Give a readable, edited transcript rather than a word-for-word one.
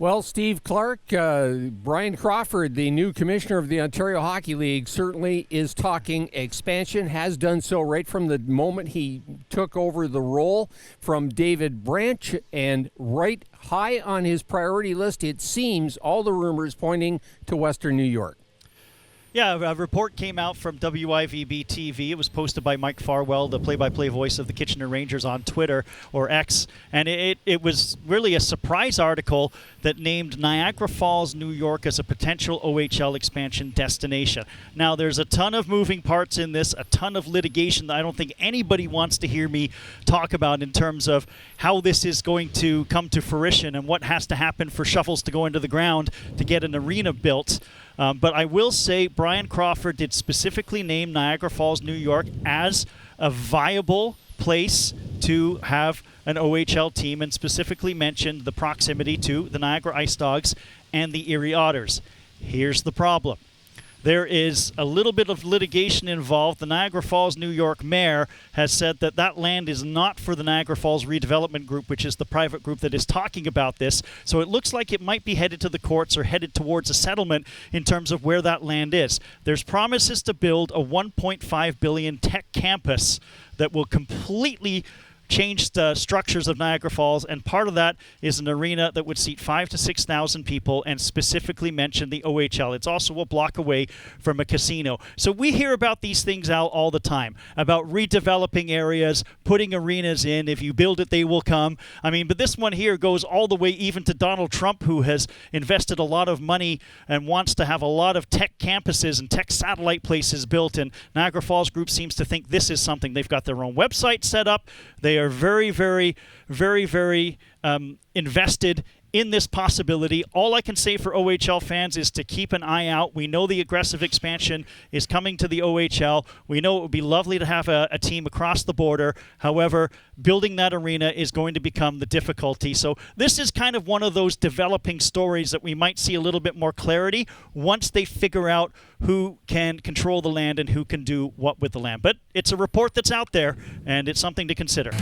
Well, Steve Clark, Brian Crawford, the new commissioner of the Ontario Hockey League, certainly is talking expansion, has done so right from the moment he took over the role from David Branch, and right high on his priority list, it seems, all the rumors pointing to Western New York. Yeah, a report came out from WIVB-TV. It was posted by Mike Farwell, the play-by-play voice of the Kitchener Rangers on Twitter, or X, and it was really a surprise article that named Niagara Falls, New York as a potential OHL expansion destination. Now, there's a ton of moving parts in this, a ton of litigation that I don't think anybody wants to hear me talk about in terms of how this is going to come to fruition and what has to happen for shovels to go into the ground to get an arena built. But I will say Brian Crawford did specifically name Niagara Falls, New York as a viable place to have an OHL team, and specifically mentioned the proximity to the Niagara Ice Dogs and the Erie Otters. Here's the problem. There is a little bit of litigation involved. The Niagara Falls, New York mayor has said that that land is not for the Niagara Falls Redevelopment Group, which is the private group that is talking about this. So it looks like it might be headed to the courts or headed towards a settlement in terms of where that land is. There's promises to build a $1.5 billion tech campus that will completely change the structures of Niagara Falls, and part of that is an arena that would seat 5,000 to 6,000 people, and specifically mention the OHL. It's also a block away from a casino. So we hear about these things out all the time, about redeveloping areas, putting arenas in. If you build it, they will come. I mean, but this one here goes all the way even to Donald Trump, who has invested a lot of money and wants to have a lot of tech campuses and tech satellite places built, and Niagara Falls Group seems to think this is something. They've got their own website set up. They are very, very, very, very invested in this possibility. All I can say for OHL fans is to keep an eye out. We know the aggressive expansion is coming to the OHL. We know it would be lovely to have a team across the border. However, building that arena is going to become the difficulty. So this is kind of one of those developing stories that we might see a little bit more clarity once they figure out who can control the land and who can do what with the land. But it's a report that's out there, and it's something to consider.